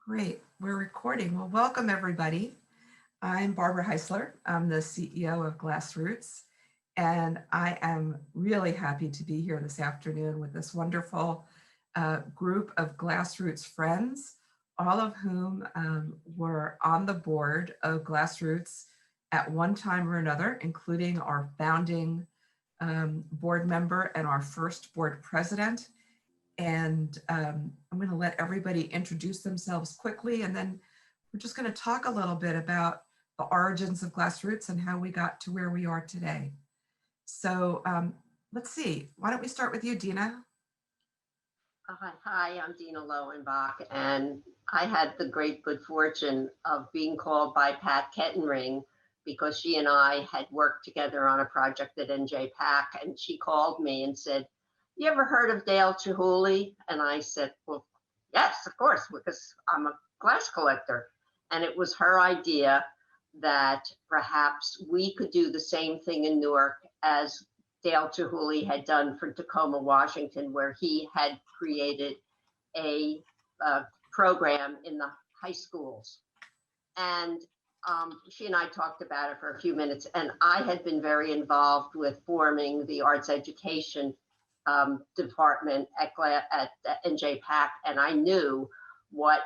Great, we're recording. Well, welcome everybody. I'm Barbara Heisler. I'm the CEO of GlassRoots, and I am really happy to be here this afternoon with this wonderful group of GlassRoots friends, all of whom were on the board of GlassRoots at one time or another, including our founding board member and our first board president. And I'm going to let everybody introduce themselves quickly, and then we're just going to talk a little bit about the origins of GlassRoots and how we got to where we are today. So let's see, why don't we start with you, Dina? Hi, I'm Dina Lowenbach, and I had the great good fortune of being called by Pat Kettenring because she and I had worked together on a project at NJPAC, and she called me and said, "You ever heard of Dale Chihuly?" And I said, "Well, yes, of course, because I'm a glass collector." And it was her idea that perhaps we could do the same thing in Newark as Dale Chihuly had done for Tacoma, Washington, where he had created a program in the high schools. And she and I talked about it for a few minutes, and I had been very involved with forming the arts education department at NJPAC, and I knew what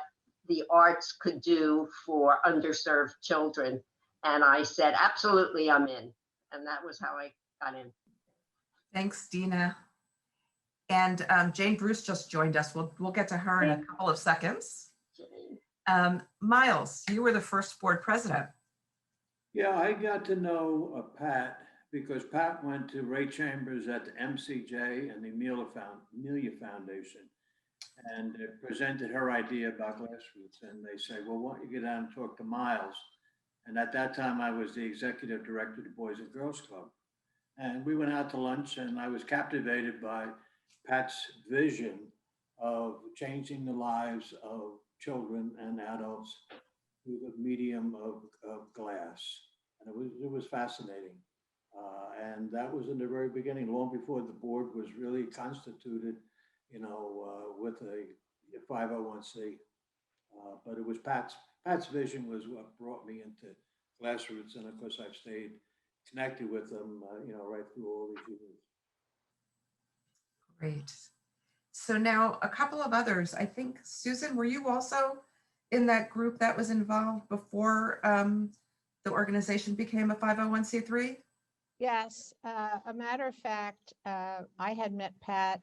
the arts could do for underserved children. And I said, absolutely, I'm in. And that was how I got in. Thanks, Dina. And Jane Bruce just joined us. We'll get to her in a couple of seconds. Miles, you were the first board president. Yeah, I got to know Pat because Pat went to Ray Chambers at the MCJ and the Amelia Foundation and presented her idea about GlassRoots. And they say, well, why don't you get down and talk to Miles? And at that time, I was the executive director of the Boys and Girls Club. And we went out to lunch, and I was captivated by Pat's vision of changing the lives of children and adults through the medium of glass. And it was fascinating. And that was in the very beginning, long before the board was really constituted, with a 501c. But it was Pat's vision was what brought me into GlassRoots. And of course, I've stayed connected with them, right through all these years. Great. So now a couple of others. I think, Susan, were you also in that group that was involved before the organization became a 501c3? Yes, a matter of fact, I had met Pat.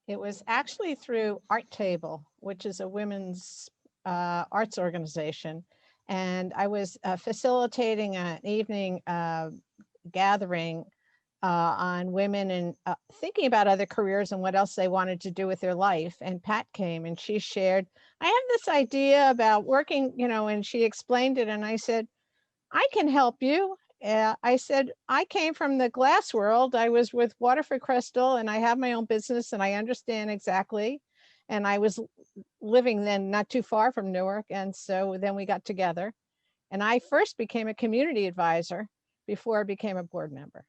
It was actually through Art Table, which is a women's arts organization. And I was facilitating an evening gathering on women and thinking about other careers and what else they wanted to do with their life. And Pat came and she shared, I have this idea about working, and she explained it. And I said, I can help you. I said, I came from the glass world. I was with Waterford Crystal and I have my own business and I understand exactly. And I was living then not too far from Newark. And so then we got together and I first became a community advisor before I became a board member.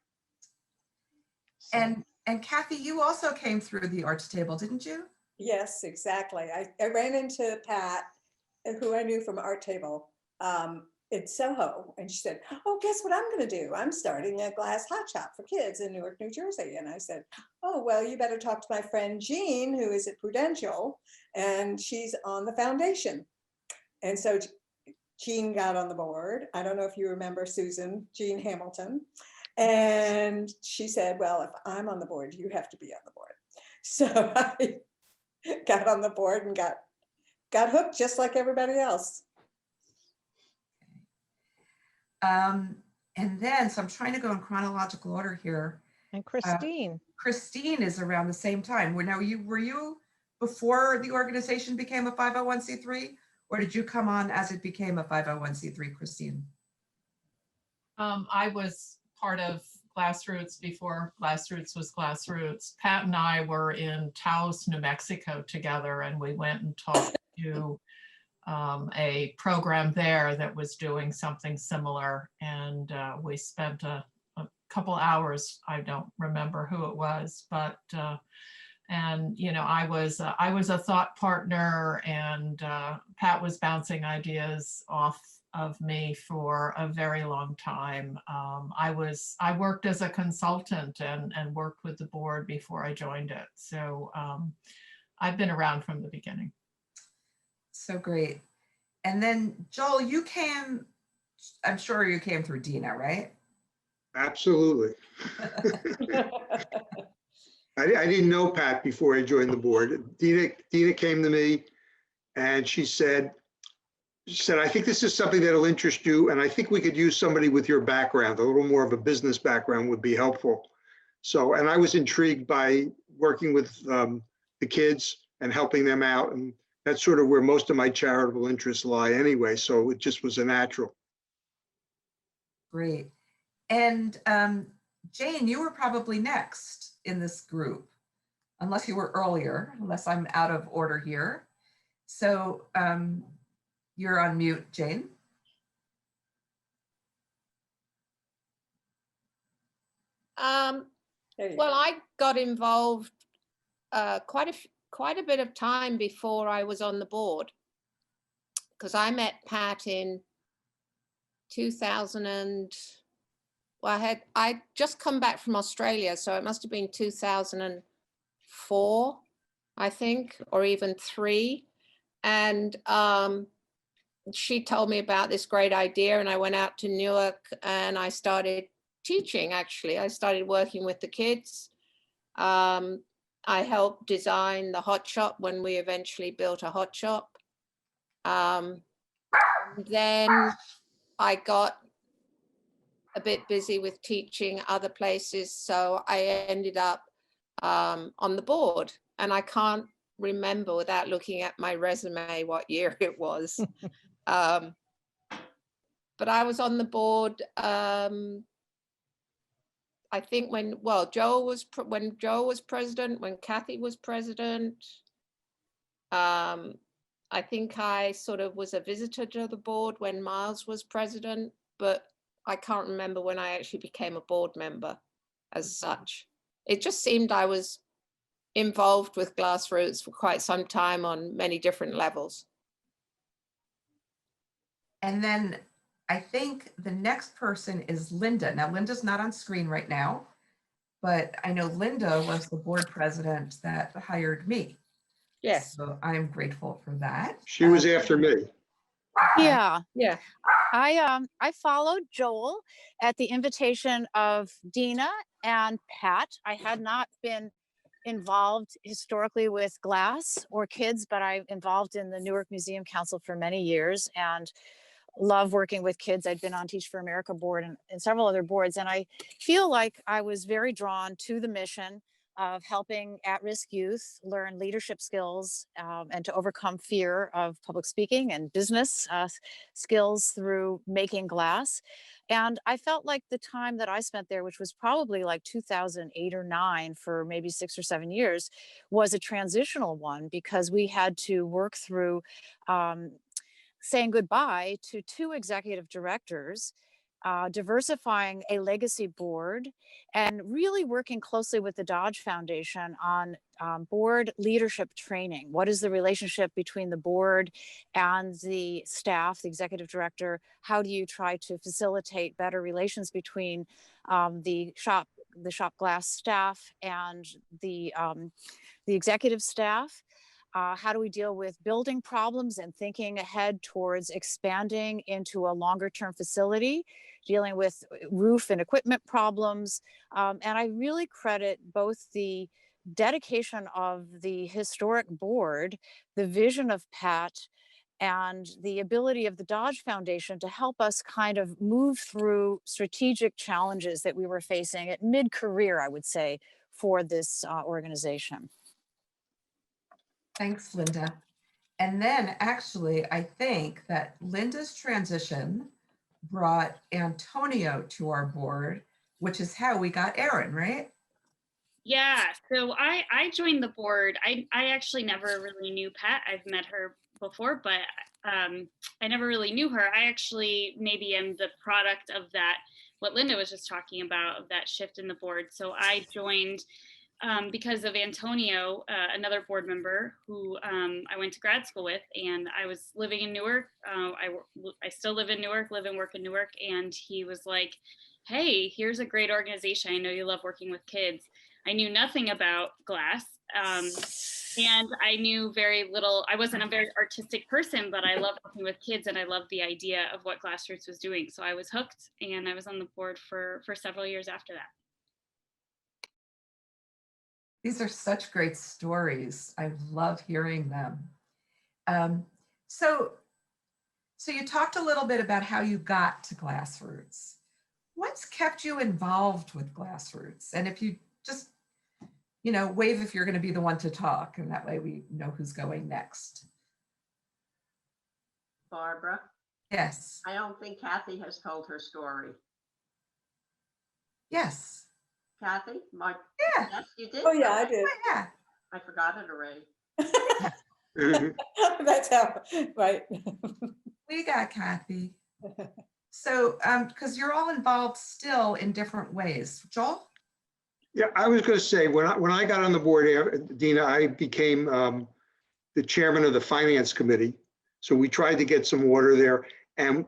So. And Kathy, you also came through the Arts Table, didn't you? Yes, exactly. I ran into Pat, who I knew from Art Table in Soho, and she said, oh, guess what I'm going to do? I'm starting a glass hot shop for kids in Newark, New Jersey. And I said, oh, well, you better talk to my friend Jean, who is at Prudential, and she's on the foundation. And so Jean got on the board. I don't know if you remember Susan, Jean Hamilton. And she said, well, if I'm on the board, you have to be on the board. So I got on the board and got hooked just like everybody else. And then, so I'm trying to go in chronological order here. And Christine. Christine is around the same time. Were you before the organization became a 501c3, or did you come on as it became a 501c3, Christine? I was part of GlassRoots before GlassRoots was GlassRoots. Pat and I were in Taos, New Mexico together, and we went and talked to a program there that was doing something similar. And we spent a couple hours, I don't remember who it was, but And, you know, I was a thought partner, and Pat was bouncing ideas off of me for a very long time. I worked as a consultant and worked with the board before I joined it. So I've been around from the beginning. So great. And then Joel, you came, I'm sure you came through Dina, right? Absolutely. I didn't know Pat before I joined the board. Dina came to me and she said, I think this is something that'll interest you, and I think we could use somebody with your background, a little more of a business background would be helpful. So, and I was intrigued by working with the kids and helping them out, and that's sort of where most of my charitable interests lie anyway, so it just was a natural. Great. And Jane, you were probably next in this group, unless you were earlier, unless I'm out of order here. So you're on mute, Jane. There you Well, go. I got involved quite a bit of time before I was on the board, because I met Pat in 2000 and, well, I just come back from Australia, so it must have been 2004, I think, or even 3. And she told me about this great idea, and I went out to Newark and I started teaching. Actually, I started working with the kids. I helped design the hot shop when we eventually built a hot shop. Then I got a bit busy with teaching other places, so I ended up on the board, and I can't remember without looking at my resume what year it was. But I was on the board, I think when Joel was president, when Kathy was president. I think I sort of was a visitor to the board when Miles was president, but I can't remember when I actually became a board member as such. It just seemed I was involved with GlassRoots for quite some time on many different levels. And then I think the next person is Linda. Now, Linda's not on screen right now, but I know Linda was the board president that hired me. Yes. So I'm grateful for that. She was after me. Yeah, Yeah. I followed Joel at the invitation of Dina and Pat. I had not been involved historically with glass or kids, but I'm involved in the Newark Museum Council for many years and love working with kids. I'd been on Teach for America board and several other boards, and I feel like I was very drawn to the mission of helping at-risk youth learn leadership skills and to overcome fear of public speaking and business skills through making glass. And I felt like the time that I spent there, which was probably like 2008 or 9 for maybe 6 or 7 years, was a transitional one, because we had to work through saying goodbye to 2 executive directors, diversifying a legacy board, and really working closely with the Dodge Foundation on board leadership training. What is the relationship between the board and the staff, the executive director? How do you try to facilitate better relations between the shop glass staff and the executive staff? How do we deal with building problems and thinking ahead towards expanding into a longer term facility, dealing with roof and equipment problems? And I really credit both the dedication of the historic board, the vision of Pat, and the ability of the Dodge Foundation to help us kind of move through strategic challenges that we were facing at mid-career, I would say, for this organization. Thanks, Linda. And then actually, I think that Linda's transition brought Antonio to our board, which is how we got Erin, right? Yeah, so I joined the board. I actually never really knew Pat. I've met her before, but I never really knew her. I actually maybe am the product of that, what Linda was just talking about, of that shift in the board. So I joined because of Antonio, another board member who I went to grad school with, and I was living in Newark. I still live in Newark, live and work in Newark, and he was like, hey, here's a great organization. I know you love working with kids. I knew nothing about glass. And I knew very little. I wasn't a very artistic person, but I love working with kids, and I loved the idea of what GlassRoots was doing. So I was hooked, and I was on the board for several years after that. These are such great stories. I love hearing them. So you talked a little bit about how you got to GlassRoots. What's kept you involved with GlassRoots? And if you just, wave if you're going to be the one to talk, and that way we know who's going next. Barbara, Yes. I don't think Kathy has told her story. Yes. Kathy, Yeah. yes, you did. Oh, yeah, I did. Yeah. I forgot it already. That's how, right. We got Kathy. So, because you're all involved still in different ways. Joel? Yeah, I was going to say, when I got on the board, Dina, I became the chairman of the finance committee. So we tried to get some order there. And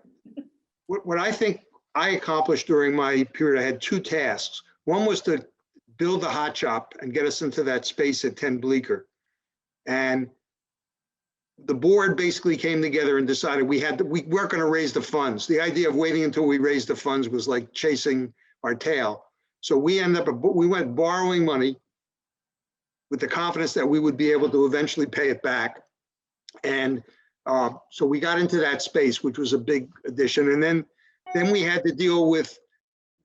what I think I accomplished during my period, I had two tasks. One was to build the hot shop and get us into that space at 10 Bleecker. And the board basically came together and decided we weren't going to raise the funds. The idea of waiting until we raised the funds was like chasing our tail. So we went borrowing money with the confidence that we would be able to eventually pay it back. And so we got into that space, which was a big addition. And then we had to deal with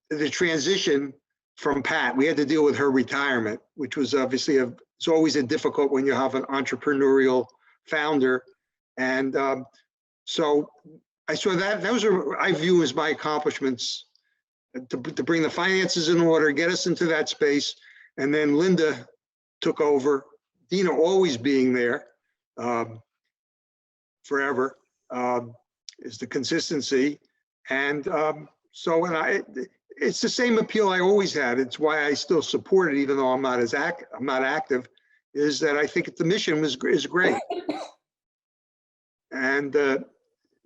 the transition from Pat. We had to deal with her retirement, which was obviously it's always a difficult when you have an entrepreneurial founder. And so I saw those I view as my accomplishments to bring the finances in order, get us into that space. And then Linda took over, Dina always being there forever is the consistency. And it's the same appeal I always had. It's why I still support it, even though I'm not active, is that I think the mission is great. And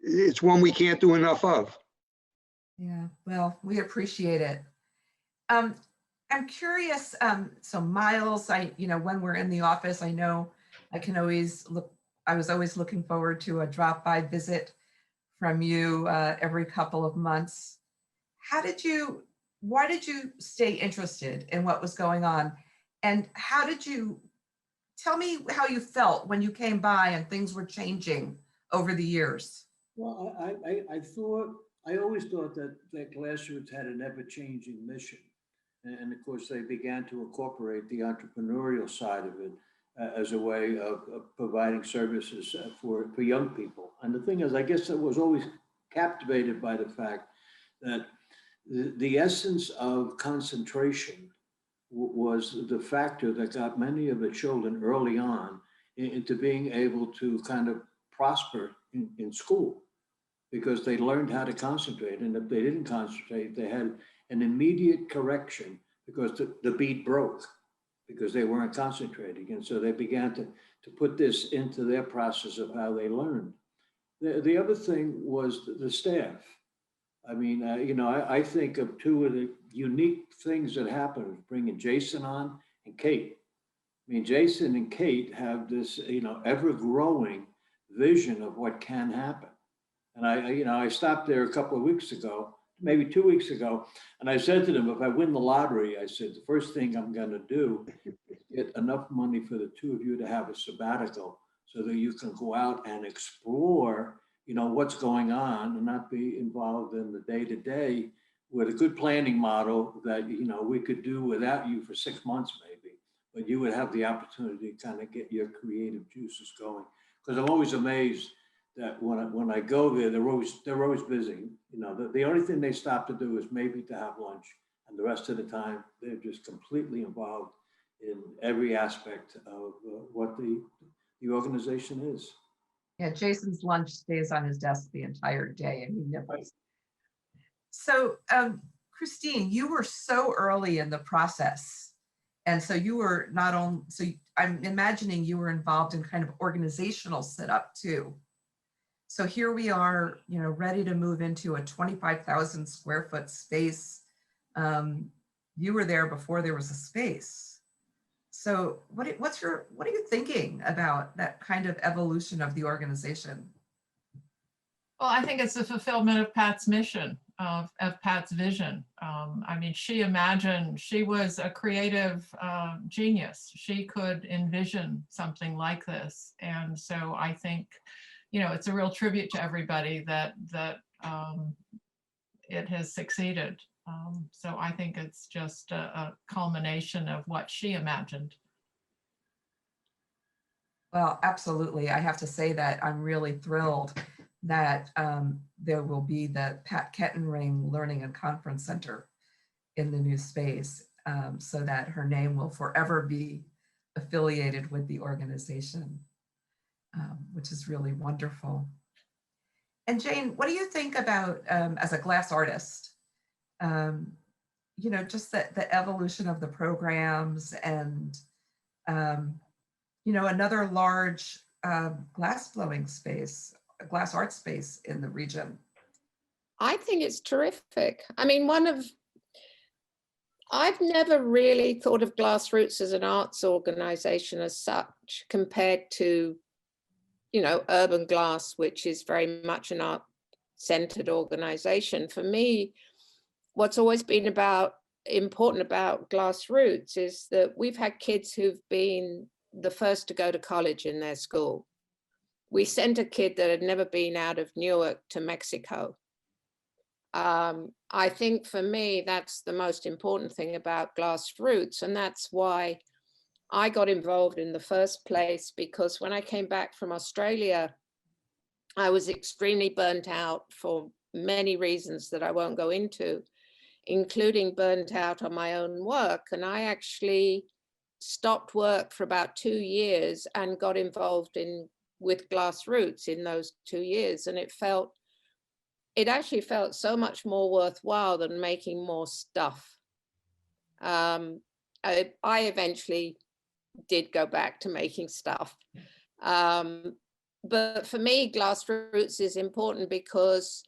it's one we can't do enough of. Yeah, well, we appreciate it. I'm curious, so Miles, when we're in the office, I know I was always looking forward to a drop-by visit from you every couple of months. Why did you stay interested in what was going on? And tell me how you felt when you came by and things were changing over the years? Well, I always thought that GlassRoots had an ever-changing mission. And of course, they began to incorporate the entrepreneurial side of it as a way of providing services for young people. And the thing is, I guess I was always captivated by the fact that the essence of concentration was the factor that got many of the children early on into being able to kind of prosper in school, because they learned how to concentrate. And if they didn't concentrate, they had an immediate correction because the beat broke, because they weren't concentrating. And so they began to put this into their process of how they learned. The other thing was the staff. I mean, I think of two of the unique things that happened, bringing Jason on and Kate. I mean, Jason and Kate have this, ever-growing vision of what can happen. And I stopped there a couple of weeks ago, maybe 2 weeks ago, and I said to them, if I win the lottery, I said, the first thing I'm going to do is get enough money for the two of you to have a sabbatical so that you can go out and explore, what's going on and not be involved in the day-to-day with a good planning model that, we could do without you for 6 months maybe, but you would have the opportunity to kind of get your creative juices going. Because I'm always amazed that when I go there, they're always busy. The only thing they stop to do is maybe to have lunch, and the rest of the time they're just completely involved in every aspect of what the organization is. Yeah, Jason's lunch stays on his desk the entire day and he nibbles. So, Christine, you were so early in the process. And so you were not only, I'm imagining you were involved in kind of organizational setup too. So here we are, ready to move into a 25,000 square foot space. You were there before there was a space. So what are you thinking about that kind of evolution of the organization? Well, I think it's the fulfillment of Pat's mission, of Pat's vision. I mean, she was a creative genius. She could envision something like this. And so I think, it's a real tribute to everybody that it has succeeded. So I think it's just a culmination of what she imagined. Well, absolutely. I have to say that I'm really thrilled that there will be the Pat Kettenring Learning and Conference Center in the new space, so that her name will forever be affiliated with the organization, which is really wonderful. And Jane, what do you think about, as a glass artist, just the evolution of the programs and, another large glass blowing space, a glass art space in the region? I think it's terrific. I mean, I've never really thought of GlassRoots as an arts organization as such, compared to, Urban Glass, which is very much an art-centered organization. For me, what's always been important about GlassRoots is that we've had kids who've been the first to go to college in their school. We sent a kid that had never been out of Newark to Mexico. I think for me, that's the most important thing about GlassRoots. And that's why I got involved in the first place, because when I came back from Australia, I was extremely burnt out for many reasons that I won't go into, including burnt out on my own work. And I actually stopped work for about 2 years and got involved with GlassRoots in those 2 years. And it actually felt so much more worthwhile than making more stuff. I eventually did go back to making stuff. But for me, GlassRoots is important because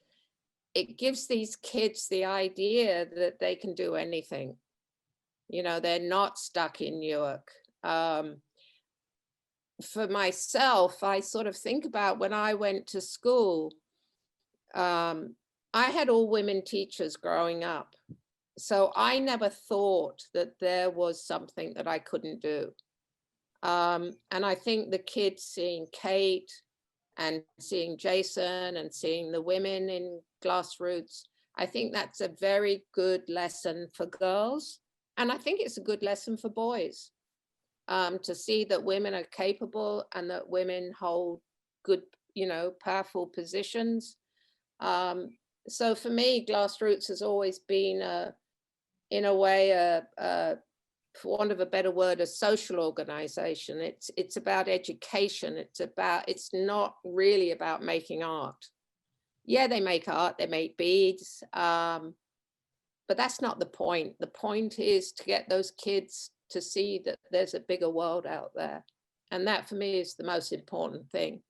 it gives these kids the idea that they can do anything. They're not stuck in Newark. For myself, I sort of think about when I went to school, I had all women teachers growing up. So I never thought that there was something that I couldn't do. And I think the kids seeing Kate and seeing Jason and seeing the women in GlassRoots, I think that's a very good lesson for girls. And I think it's a good lesson for boys, to see that women are capable and that women hold good, powerful positions. So for me, GlassRoots has always been, in a way, for want of a better word, a social organization. It's about education. It's not really about making art. Yeah, they make art, they make beads, but that's not the point. The point is to get those kids to see that there's a bigger world out there. And that for me is the most important thing.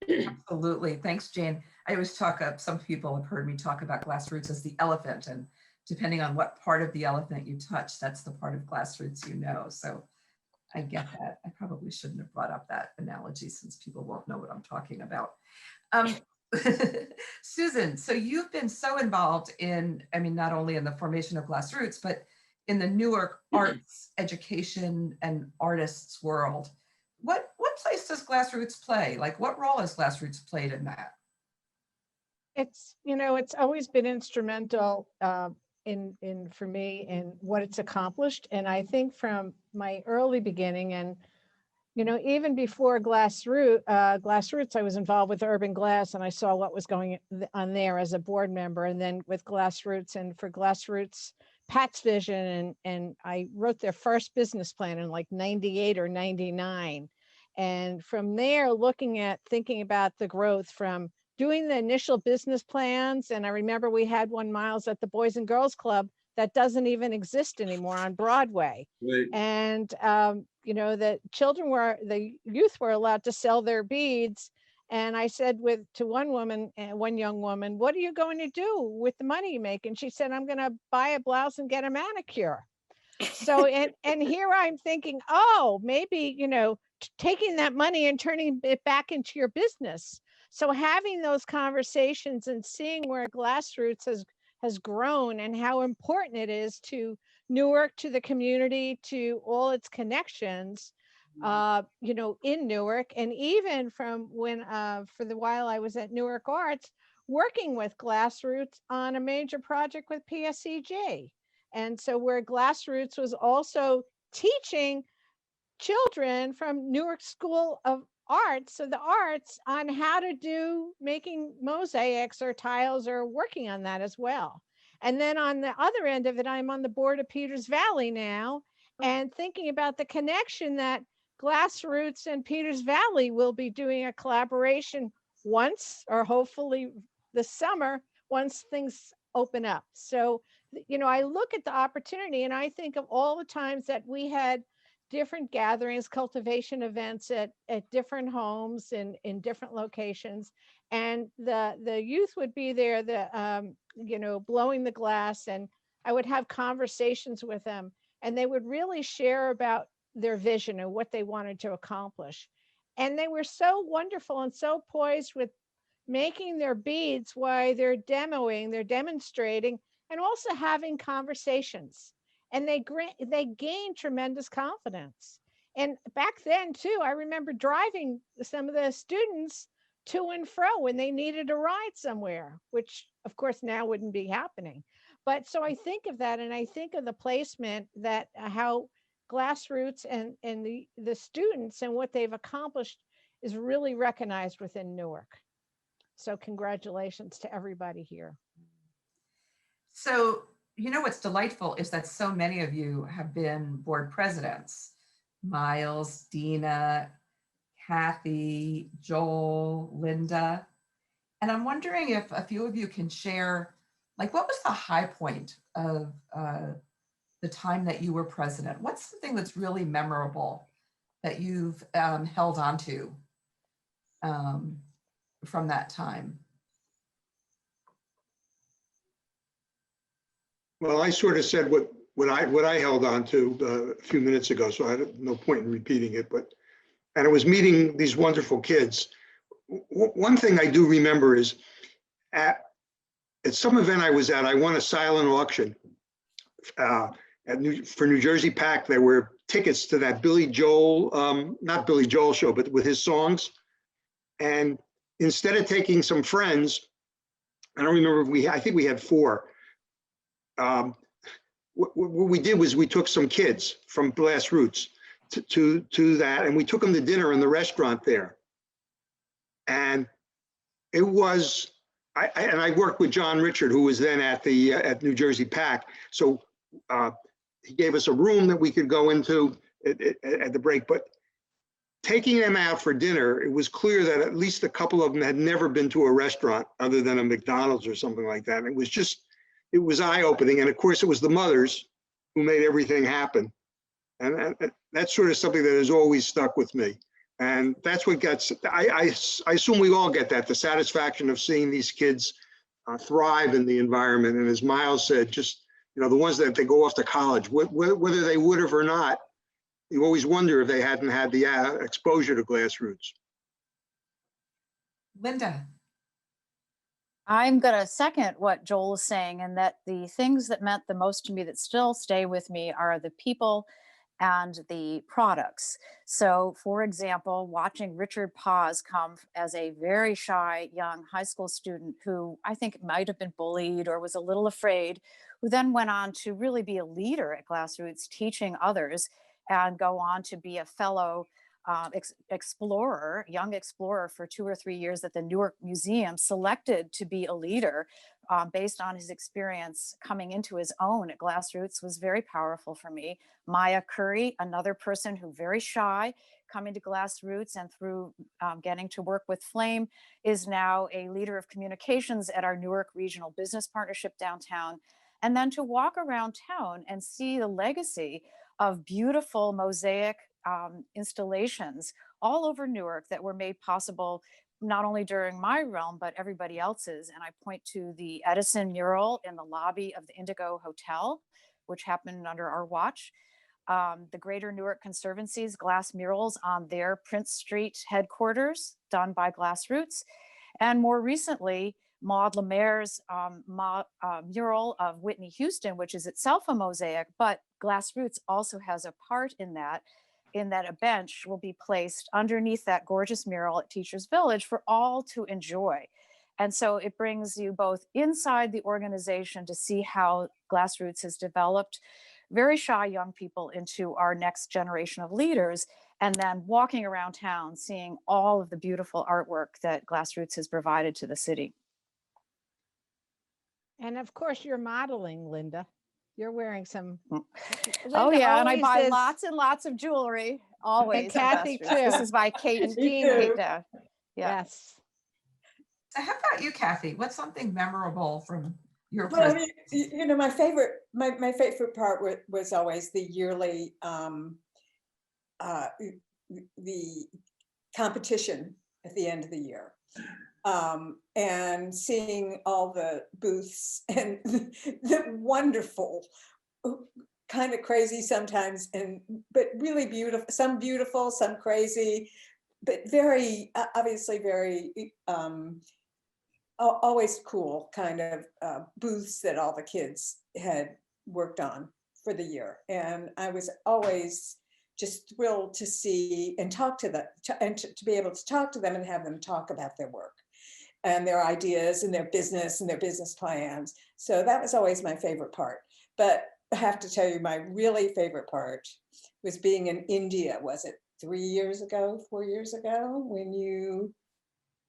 Absolutely. Thanks, Jane. I always some people have heard me talk about GlassRoots as the elephant, and depending on what part of the elephant you touch, that's the part of GlassRoots you know. So I get that. I probably shouldn't have brought up that analogy since people won't know what I'm talking about. Susan, so you've been so involved in, not only in the formation of GlassRoots, but in the Newark arts education and artists world. What place does GlassRoots play? Like, what role has GlassRoots played in that? It's always been instrumental in for me in what it's accomplished. And I think from my early beginning, and even before GlassRoots, I was involved with Urban Glass, and I saw what was going on there as a board member, and then with GlassRoots, and for GlassRoots, Pat's vision, and I wrote their first business plan in like 98 or 99. And from there, thinking about the growth from doing the initial business plans. And I remember we had one, Miles, at the Boys and Girls Club that doesn't even exist anymore on Broadway. Right. And, you know, the youth were allowed to sell their beads. And I said to one young woman, what are you going to do with the money you make? And she said, I'm going to buy a blouse and get a manicure. So, and here I'm thinking, oh, maybe, you know, taking that money and turning it back into your business. So having those conversations and seeing where GlassRoots has grown and how important it is to Newark, to the community, to all its connections, you know, in Newark, and even from when, for the while I was at Newark Arts, working with GlassRoots on a major project with PSCG. And so where GlassRoots was also teaching children from Newark School of Arts, so the arts, on how to do making mosaics or tiles, or working on that as well. And then on the other end of it, I'm on the board of Peters Valley now, and thinking about the connection that GlassRoots and Peters Valley will be doing a collaboration once, or hopefully this summer, once things open up. So, you know, I look at the opportunity and I think of all the times that we had different gatherings, cultivation events at different homes in different locations. And the youth would be there, you know, blowing the glass, and I would have conversations with them, and they would really share about their vision and what they wanted to accomplish. And they were so wonderful and so poised with making their beads while they're demonstrating, and also having conversations. And they gained tremendous confidence. And back then too, I remember driving some of the students to and fro when they needed a ride somewhere, which of course now wouldn't be happening. But so I think of that, and I think of the placement that how GlassRoots and the students and what they've accomplished is really recognized within Newark. So congratulations to everybody here. So, you know, what's delightful is that so many of you have been board presidents: Miles, Dina, Kathy, Joel, Linda. And I'm wondering if a few of you can share, like, what was the high point of the time that you were president? What's something that's really memorable that you've held on to from that time? Well, I sort of said what I held on to a few minutes ago, so I had no point in repeating it. And it was meeting these wonderful kids. One thing I do remember is at some event I was at, I won a silent auction for New Jersey PAC. There were tickets to that Billy Joel, not Billy Joel show, but with his songs. And instead of taking some friends, I don't remember if I think we had 4. What we did was we took some kids from GlassRoots to that, and we took them to dinner in the restaurant there. And it was, I worked with John Richard, who was then at New Jersey PAC. So he gave us a room that we could go into at the break. But taking them out for dinner, it was clear that at least a couple of them had never been to a restaurant other than a McDonald's or something like that. And it was eye-opening. And of course, it was the mothers who made everything happen. And that's sort of something that has always stuck with me. And that's what gets, I assume we all get that, the satisfaction of seeing these kids thrive in the environment. And as Miles said, just, you know, the ones that they go off to college, whether they would have or not, you always wonder if they hadn't had the exposure to GlassRoots. Linda. I'm going to second what Joel is saying, and that the things that meant the most to me that still stay with me are the people and the products. So for example, watching Richard Paz come as a very shy young high school student who I think might have been bullied or was a little afraid, who then went on to really be a leader at GlassRoots, teaching others, and go on to be a fellow young explorer for 2 or 3 years at the Newark Museum, selected to be a leader based on his experience coming into his own at GlassRoots, was very powerful for me. Maya Curry, another person who very shy, coming to GlassRoots and through getting to work with Flame, is now a leader of communications at our Newark Regional Business Partnership downtown. and then to walk around town and see the legacy of beautiful mosaic installations all over Newark that were made possible not only during my realm, but everybody else's. And I point to the Edison mural in the lobby of the Indigo Hotel, which happened under our watch. The Greater Newark Conservancy's glass murals on their Prince Street headquarters, done by GlassRoots. And more recently, Maud Lemaire's mural of Whitney Houston, which is itself a mosaic, but GlassRoots also has a part in that a bench will be placed underneath that gorgeous mural at Teachers Village for all to enjoy. And so it brings you both inside the organization to see how GlassRoots has developed very shy young people into our next generation of leaders, and then walking around town, seeing all of the beautiful artwork that GlassRoots has provided to the city. And of course, you're modeling, Linda. You're wearing some. Oh Linda yeah, and I always buy is- lots and lots of jewelry, always. at Kathy, GlassRoots. This too. is by Kate. And Me too. Yeah. Yes. So how about you, Kathy? What's something memorable from your Well, presidency? you know, my favorite part was always the yearly the competition at the end of the year, and seeing all the booths and the wonderful, kind of crazy sometimes, but really beautiful. Some beautiful, some crazy, but very obviously very. Always cool kind of booths that all the kids had worked on for the year. And I was always just thrilled to see and talk to them, to be able to talk to them and have them talk about their work and their ideas and their business plans. So that was always my favorite part. But I have to tell you, my really favorite part was being in India. Was it 4 years ago, when you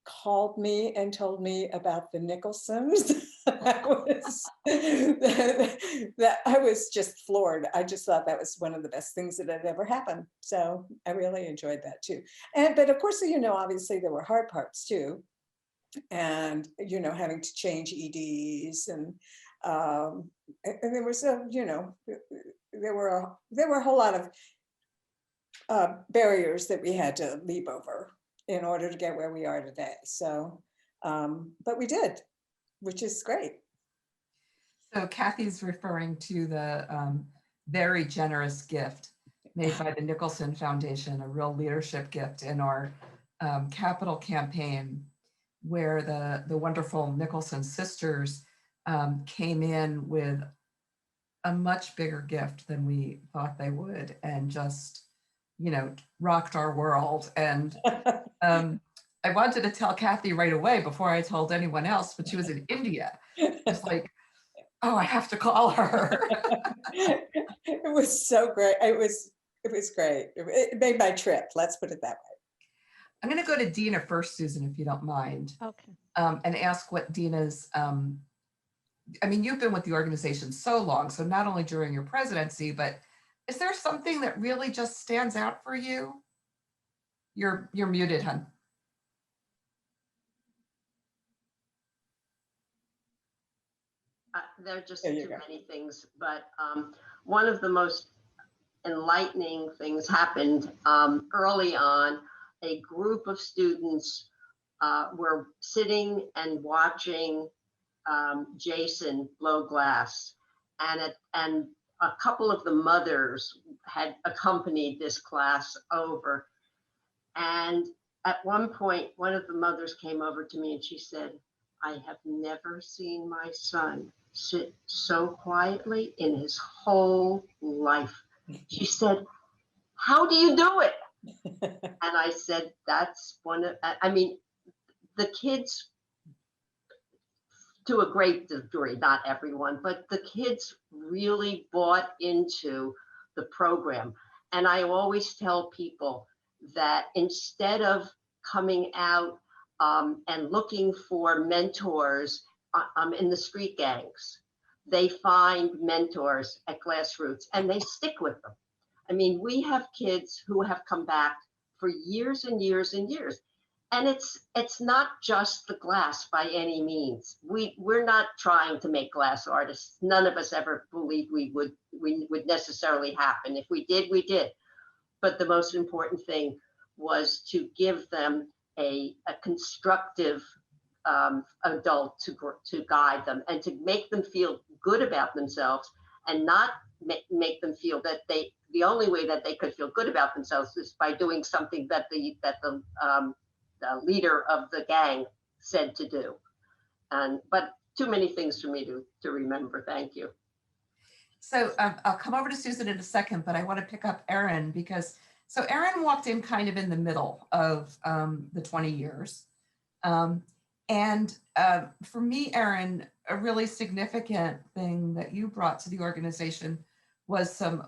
called me and told me about the Nicholsons? I was just floored. I just thought that was one of the best things that had ever happened. So I really enjoyed that too. But of course, you know, obviously there were hard parts too. And, you know, having to change EDs and there was you know, there were a whole lot of barriers that we had to leap over in order to get where we are today. So, but we did, which is great. So Kathy's referring to the very generous gift made by the Nicholson Foundation, a real leadership gift in our capital campaign, where the wonderful Nicholson sisters came in with a much bigger gift than we thought they would, and just, you know, rocked our world. And I wanted to tell Kathy right away before I told anyone else, but she was in India. It's like, oh, I have to call her. It was so great. It was great. It made my trip. Let's put it that way. I'm going to go to Dina first, Susan, if you don't mind, Okay. and ask what Dina's, I mean, you've been with the organization so long, so not only during your presidency, but is there something that really just stands out for you? You're muted, hon. There are just There you too go. many things, but one of the most enlightening things happened early on. A group of students were sitting and watching Jason blow glass, and a couple of the mothers had accompanied this class over. And at one point, one of the mothers came over to me and she said, "I have never seen my son sit so quietly in his whole life." She said, "How do you do it?" And I said, that's one of, I mean, the kids, to a great degree, not everyone, but the kids really bought into the program. And I always tell people that instead of coming out and looking for mentors in the street gangs, they find mentors at GlassRoots and they stick with them. I mean, we have kids who have come back for years and years and years. And it's not just the glass by any means. We're not trying to make glass artists. None of us ever believed we would necessarily happen. If we did, we did. But the most important thing was to give them a constructive adult to guide them and to make them feel good about themselves, and not make them feel that the only way that they could feel good about themselves is by doing something that the leader of the gang said to do. But too many things for me to remember. Thank you. So I'll come over to Susan in a second, but I want to pick up Erin because, so Erin walked in kind of in the middle of the 20 years. For me, Erin, a really significant thing that you brought to the organization was some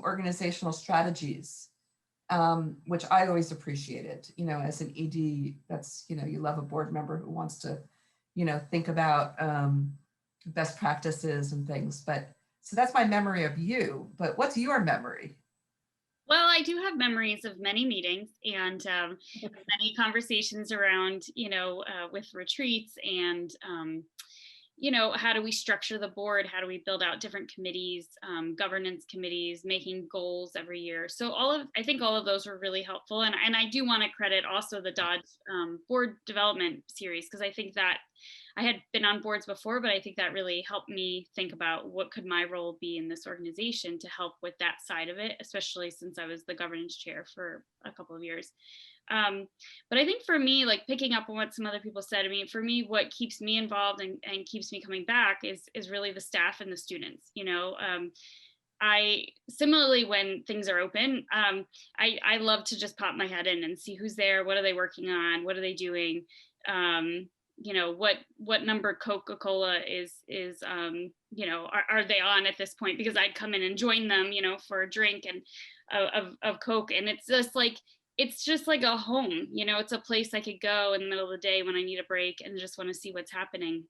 organizational strategies, which I always appreciated, as an ED, that's, you love a board member who wants to, think about best practices and things. But so that's my memory of you, but what's your memory? Well, I do have memories of many meetings and many conversations around, with retreats and, how do we structure the board? How do we build out different committees, governance committees, making goals every year? So I think all of those were really helpful. And I do want to credit also the Dodge board development series, because I think that I had been on boards before, but I think that really helped me think about what could my role be in this organization to help with that side of it, especially since I was the governance chair for a couple of years. But I think for me, like picking up on what some other people said, I mean, for me, what keeps me involved and keeps me coming back is really the staff and the students. I similarly, when things are open, I love to just pop my head in and see who's there, what are they working on, what are they doing, what number Coca-Cola is are they on at this point, because I'd come in and join them, for a drink and of Coke, and it's just like a home, it's a place I could go in the middle of the day when I need a break and just want to see what's happening.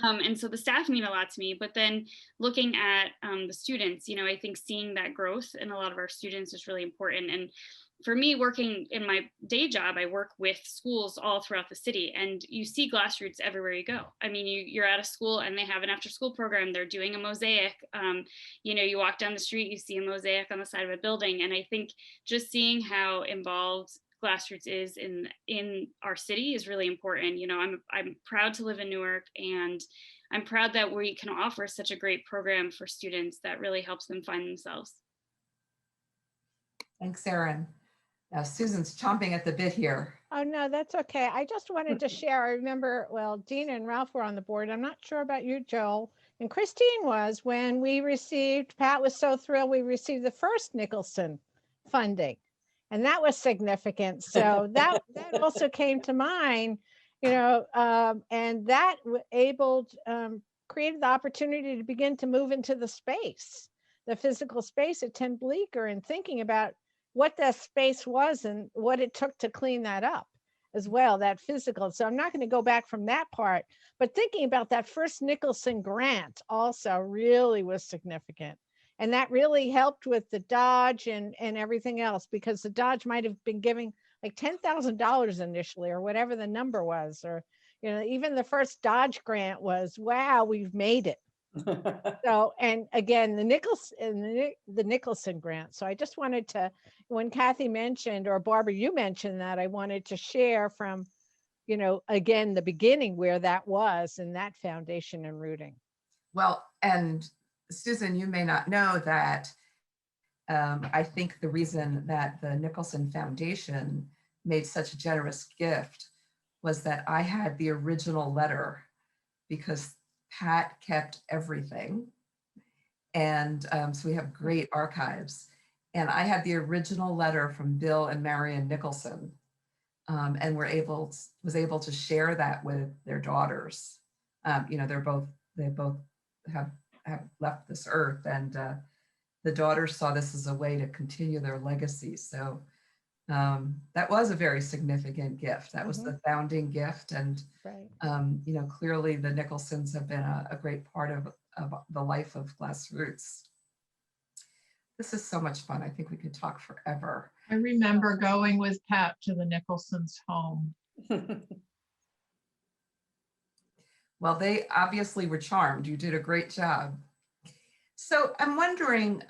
And so the staff mean a lot to me, but then looking at the students, I think seeing that growth in a lot of our students is really important. And for me, working in my day job, I work with schools all throughout the city, and you see GlassRoots everywhere you go. I mean, you're at a school and they have an after school program. They're doing a mosaic. You walk down the street, you see a mosaic on the side of a building. And I think just seeing how involved GlassRoots is in our city is really important. I'm proud to live in Newark, and I'm proud that we can offer such a great program for students that really helps them find themselves. Thanks, Erin. Now Susan's chomping at the bit here. Oh, no, that's okay. I just wanted to share. I remember, well, Dina and Ralph were on the board. I'm not sure about you, Joel. And Christine was, when Pat was so thrilled we received the first Nicholson funding. And that was significant. So that also came to mind, and that created the opportunity to begin to move into the space, the physical space at 10 Bleecker, and thinking about what that space was and what it took to clean that up as well, that physical. So I'm not going to go back from that part, but thinking about that first Nicholson grant also really was significant. And that really helped with the Dodge and everything else, because the Dodge might have been giving like $10,000 initially, or whatever the number was, or, even the first Dodge grant was, wow, we've made it. So, and again, the Nicholson grant. So I just wanted to, when Kathy mentioned, or Barbara, you mentioned that, I wanted to share from, again, the beginning where that was, and that foundation and rooting. Well, and Susan, you may not know that I think the reason that the Nicholson Foundation made such a generous gift was that I had the original letter, because Pat kept everything. And so we have great archives. And I had the original letter from Bill and Marion Nicholson, and was able to share that with their daughters. They both have left this earth, and the daughters saw this as a way to continue their legacy. So that was a very significant gift. That was the founding gift. And, right. Clearly the Nicholsons have been a great part of the life of GlassRoots. This is so much fun. I think we could talk forever. I remember going with Pat to the Nicholson's home. Well, they obviously were charmed. You did a great job. So I'm wondering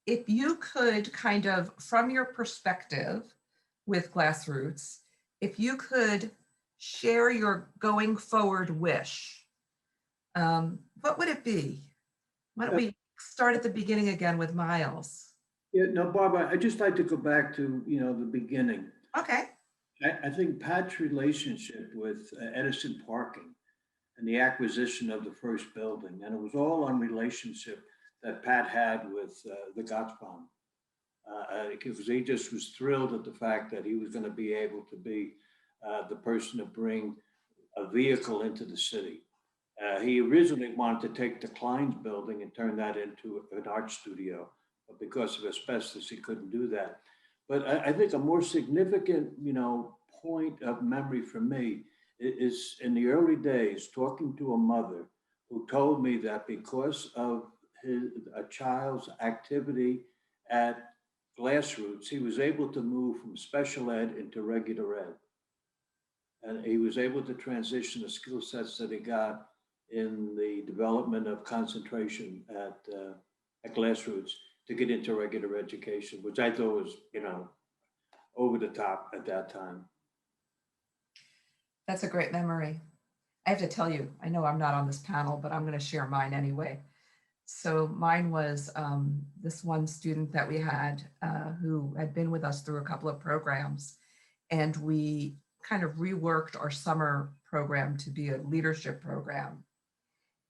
if you could kind of, from your perspective with GlassRoots, if you could share your going forward wish, what would it be? Why don't we start at the beginning again with Miles? Yeah, no, Barbara, I'd just like to go back to, the beginning. Okay. I think Pat's relationship with Edison Parking and the acquisition of the first building, and it was all on relationship that Pat had with the Gotsbaum. Because he just was thrilled at the fact that he was going to be able to be the person to bring a vehicle into the city. He originally wanted to take the Klein's building and turn that into an art studio, but because of asbestos, he couldn't do that. But I think a more significant, point of memory for me is in the early days, talking to a mother who told me that because of a child's activity at GlassRoots, he was able to move from special ed into regular ed. And he was able to transition the skill sets that he got in the development of concentration at GlassRoots to get into regular education, which I thought was, over the top at that time. That's a great memory. I have to tell you, I know I'm not on this panel, but I'm going to share mine anyway. So mine was this one student that we had who had been with us through a couple of programs, and we kind of reworked our summer program to be a leadership program.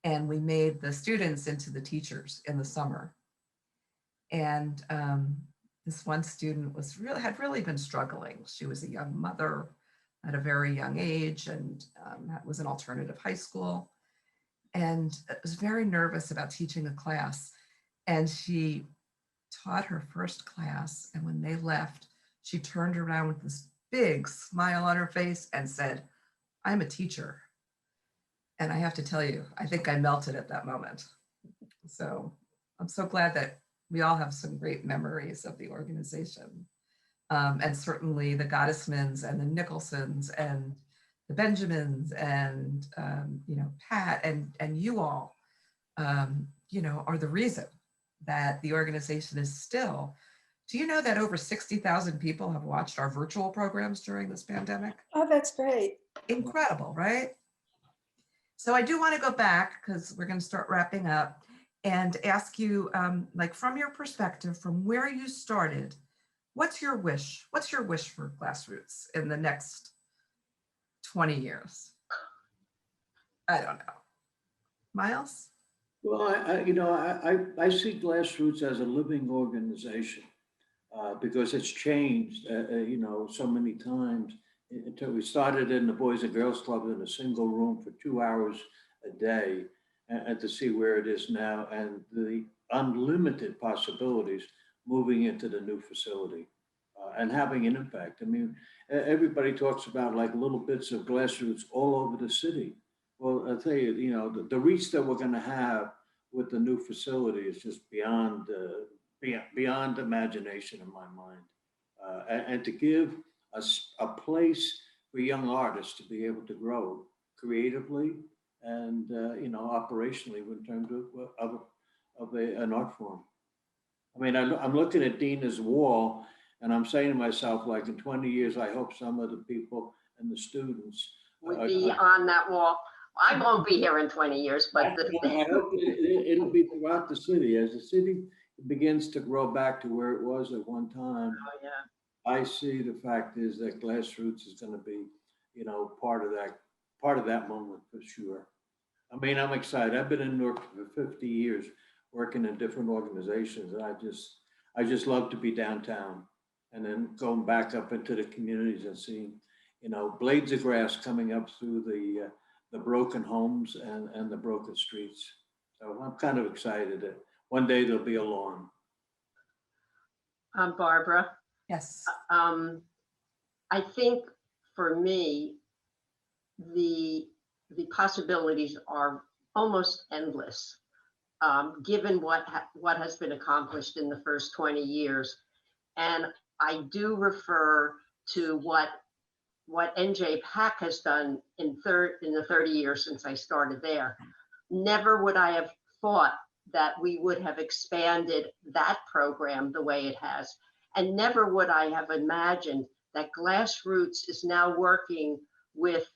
And we made the students into the teachers in the summer. And this one student had really been struggling. She was a young mother at a very young age, and was an alternative high school, and was very nervous about teaching a class. And she taught her first class, and when they left, she turned around with this big smile on her face and said, "I'm a teacher." And I have to tell you, I think I melted at that moment. So I'm so glad that we all have some great memories of the organization. And certainly the Gottesmans and the Nicholsons and the Benjamins and, Pat and you all, are the reason that the organization is still. Do you know that over 60,000 people have watched our virtual programs during this pandemic? Oh, that's great. Incredible, right? So I do want to go back, because we're going to start wrapping up, and ask you, from your perspective, from where you started, what's your wish? What's your wish for GlassRoots in the next 20 years? I don't know. Miles? Well, I see GlassRoots as a living organization because it's changed, so many times. We started in the Boys and Girls Club in a single room for 2 hours a day, and to see where it is now and the unlimited possibilities moving into the new facility and having an impact. I mean, everybody talks about like little bits of GlassRoots all over the city. Well, I'll tell you, the reach that we're going to have with the new facility is just beyond imagination in my mind. And to give us a place for young artists to be able to grow creatively and operationally in terms of an art form. I mean, I'm looking at Dina's wall, and I'm saying to myself, like in 20 years, I hope some of the people and the students Would be on that wall. I won't be here in 20 years, but I hope it'll be throughout the city as the city begins to grow back to where it was at one time. Oh, yeah. I see the fact is that GlassRoots is going to be, part of that moment for sure. I mean, I'm excited. I've been in Newark for 50 years, working in different organizations, and I just love to be downtown, and then going back up into the communities and seeing, blades of grass coming up through the broken homes and the broken streets. So I'm kind of excited that one day there'll be a lawn. Barbara. Yes. I think for me, the possibilities are almost endless, given what has been accomplished in the first 20 years. And I do refer to what NJ PAC has done in the 30 years since I started there. Never would I have thought that we would have expanded that program the way it has. And never would I have imagined that GlassRoots is now working with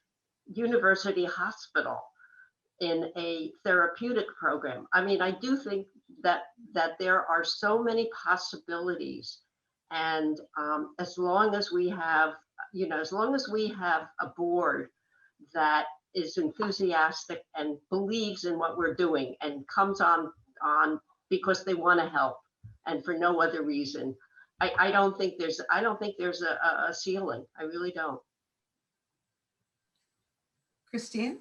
University Hospital in a therapeutic program. I mean, I do think that there are so many possibilities. And as long as we have, as long as we have a board that is enthusiastic and believes in what we're doing and comes on because they want to help and for no other reason, I don't think there's a ceiling. I really don't. Christine?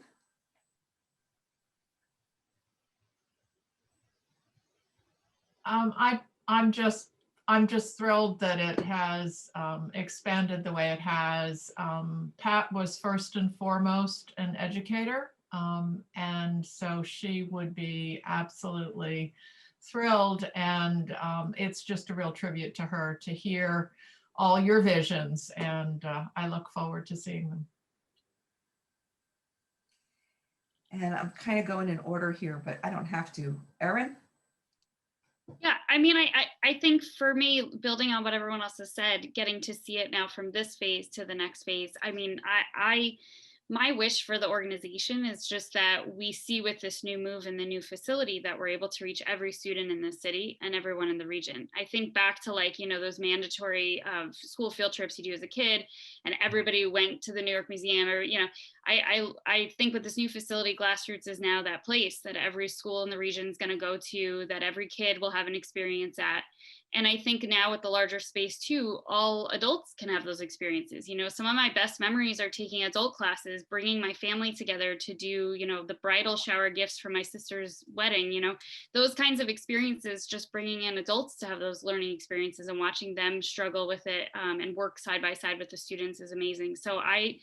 I'm just thrilled that it has expanded the way it has. Pat was first and foremost an educator, and so she would be absolutely thrilled. And it's just a real tribute to her to hear all your visions, and I look forward to seeing them. And I'm kind of going in order here, but I don't have to. Erin? Yeah, I mean, I think for me, building on what everyone else has said, getting to see it now from this phase to the next phase, I mean, my wish for the organization is just that we see with this new move and the new facility that we're able to reach every student in the city and everyone in the region. I think back to, like, those mandatory school field trips you do as a kid and everybody went to the New York Museum, or, I think with this new facility, GlassRoots is now that place that every school in the region is going to go to, that every kid will have an experience at. And I think now with the larger space too, all adults can have those experiences. Some of my best memories are taking adult classes, bringing my family together to do, the bridal shower gifts for my sister's wedding, those kinds of experiences, just bringing in adults to have those learning experiences and watching them struggle with it and work side by side with the students is amazing. So I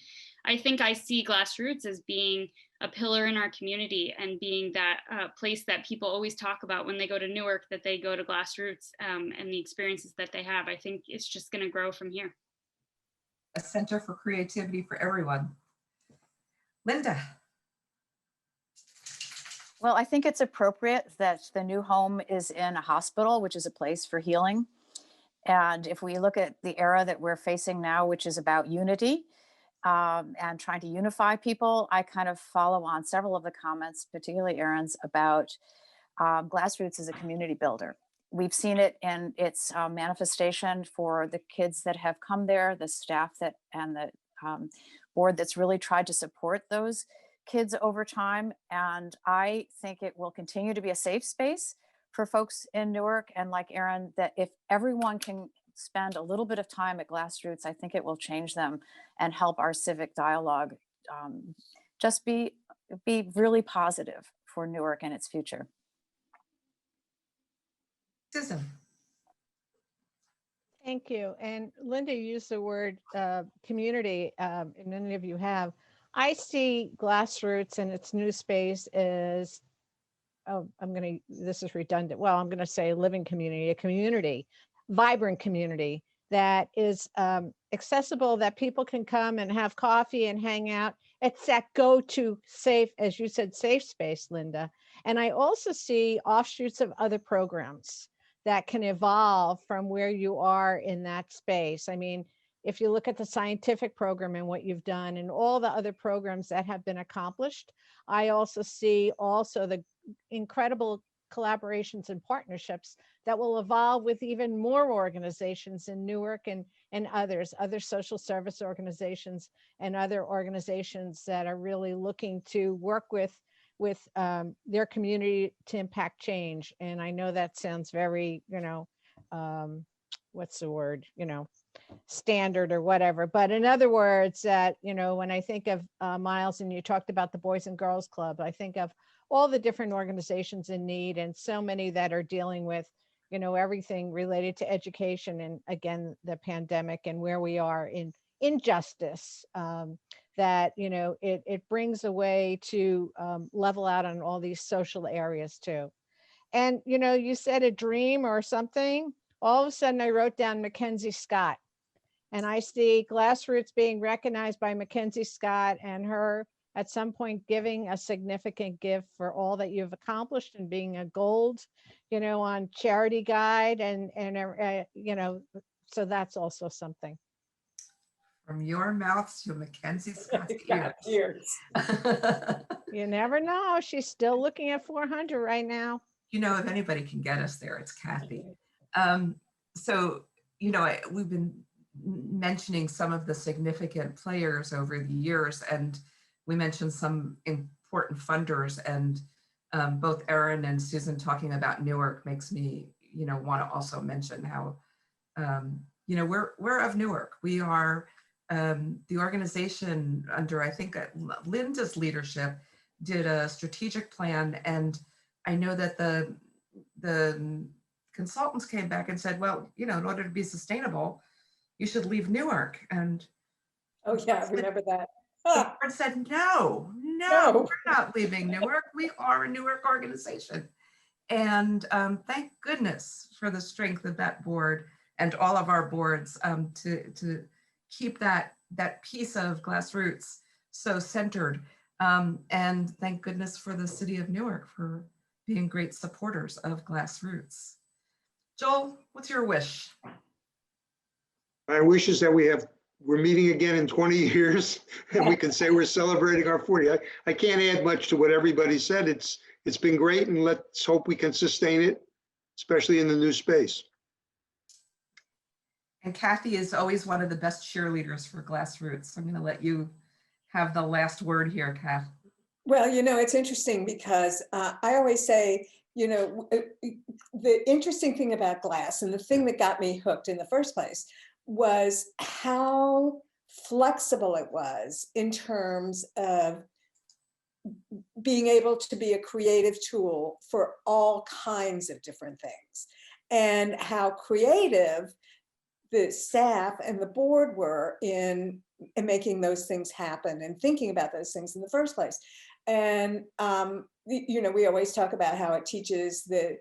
think I see GlassRoots as being a pillar in our community and being that place that people always talk about when they go to Newark, that they go to GlassRoots and the experiences that they have. I think it's just going to grow from here. A center for creativity for everyone. Linda? Well, I think it's appropriate that the new home is in a hospital, which is a place for healing. And if we look at the era that we're facing now, which is about unity, and trying to unify people, I kind of follow on several of the comments, particularly Erin's, about GlassRoots as a community builder. We've seen it in its manifestation for the kids that have come there, the staff and the board that's really tried to support those kids over time. And I think it will continue to be a safe space for folks in Newark. And like Erin, that if everyone can spend a little bit of time at GlassRoots, I think it will change them and help our civic dialogue just be really positive for Newark and its future. Susan? Thank you. And Linda used the word community, and many of you have. I see GlassRoots and its new space as, this is redundant. Well, I'm going to say living community, a community, vibrant community that is accessible, that people can come and have coffee and hang out. It's that go-to safe, as you said, safe space, Linda. And I also see offshoots of other programs that can evolve from where you are in that space. I mean, if you look at the scientific program and what you've done and all the other programs that have been accomplished, I also see the incredible collaborations and partnerships that will evolve with even more organizations in Newark and other social service organizations and other organizations that are really looking to work with their community to impact change. And I know that sounds very, what's the word, standard or whatever. But in other words, that, when I think of Miles, and you talked about the Boys and Girls Club, I think of all the different organizations in need and so many that are dealing with, everything related to education and, again, the pandemic and where we are in injustice, that, it brings a way to level out on all these social areas too. And, you said a dream or something. all of a sudden I wrote down Mackenzie Scott. And I see GlassRoots being recognized by Mackenzie Scott and her at some point giving a significant gift for all that you've accomplished and being a gold, on Charity Guide and so that's also something. From your mouth to Mackenzie Scott's Got ears. You never know. She's still looking at 400 right now. If anybody can get us there, it's Kathy. So, we've been mentioning some of the significant players over the years, and we mentioned some important funders, and both Erin and Susan talking about Newark makes me, want to also mention how, we're of Newark. We are the organization under, I think, Linda's leadership did a strategic plan, and I know that the consultants came back and said, well, in order to be sustainable, you should leave Newark. And Oh yeah, I remember that. the board said, no, we're not leaving Newark. We are a Newark organization. And thank goodness for the strength of that board and all of our boards to keep that piece of GlassRoots so centered. And thank goodness for the city of Newark for being great supporters of GlassRoots. Joel, what's your wish? My wish is that we're meeting again in 20 years and we can say we're celebrating our 40. I can't add much to what everybody said. It's been great, and let's hope we can sustain it, especially in the new space. And Kathy is always one of the best cheerleaders for GlassRoots. I'm going to let you have the last word here, Kath. Well, it's interesting because I always say, the interesting thing about glass and the thing that got me hooked in the first place was how flexible it was in terms of being able to be a creative tool for all kinds of different things, and how creative the staff and the board were in making those things happen and thinking about those things in the first place. And, we always talk about how it teaches the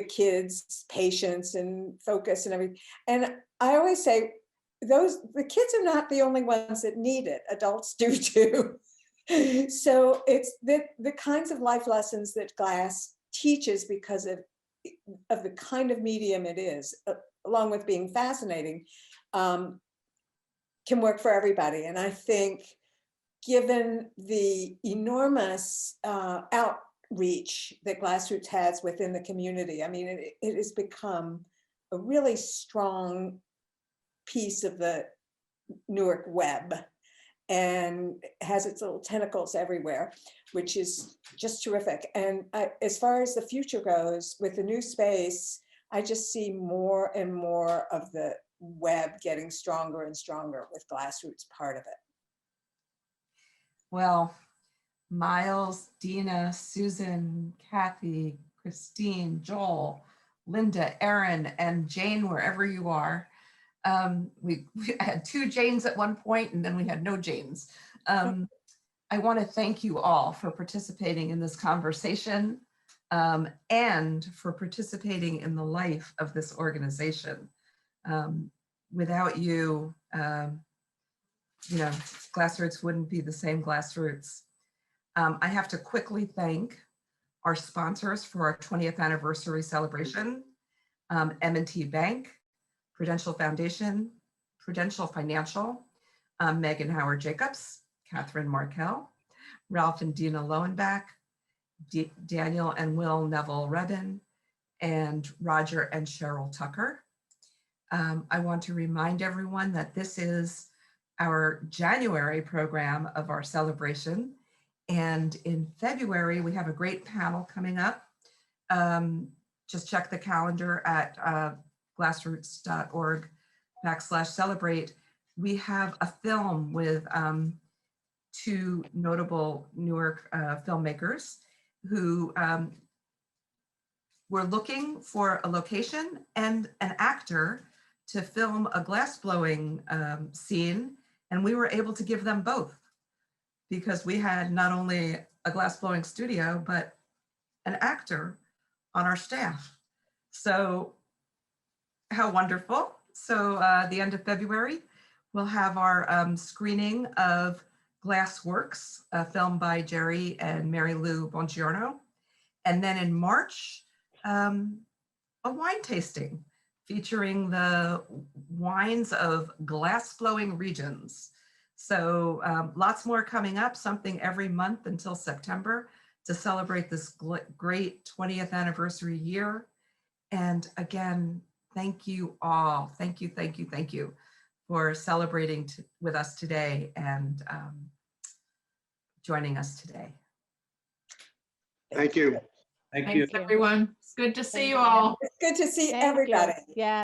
kids patience and focus and everything. And I always say, the kids are not the only ones that need it. Adults do too. So it's the kinds of life lessons that glass teaches because of the kind of medium it is, along with being fascinating, can work for everybody. And I think given the enormous outreach that GlassRoots has within the community, I mean, it has become a really strong piece of the Newark web and has its little tentacles everywhere, which is just terrific. And as far as the future goes, with the new space, I just see more and more of the web getting stronger and stronger with GlassRoots part of it. Well, Miles, Dina, Susan, Kathy, Christine, Joel, Linda, Erin, and Jane, wherever you are. We had 2 Janes at one point, and then we had no Janes. I want to thank you all for participating in this conversation and for participating in the life of this organization. Without you, GlassRoots wouldn't be the same GlassRoots. I have to quickly thank our sponsors for our 20th anniversary celebration, M&T Bank, Prudential Foundation, Prudential Financial, Megan Howard Jacobs, Catherine Markell, Ralph and Dina Lowenbach, Daniel and Will Neville Redden, and Roger and Cheryl Tucker. I want to remind everyone that this is our January program of our celebration. And in February, we have a great panel coming up. Just check the calendar at glassroots.org/celebrate. We have a film with 2 notable Newark filmmakers who were looking for a location and an actor to film a glass blowing scene. And we were able to give them both because we had not only a glass blowing studio, but an actor on our staff. So How wonderful. So the end of February, we'll have our screening of Glassworks, a film by Jerry and Mary Lou Bongiorno. And then in March, a wine tasting featuring the wines of glass flowing regions. So lots more coming up, something every month until September to celebrate this great 20th anniversary year. And again, thank you all. Thank you, thank you, thank you for celebrating with us today and joining us today. Thank you. Thank you. Thanks, everyone. It's good to see Thank you you. all. It's good to see Thank you. everybody. Yeah.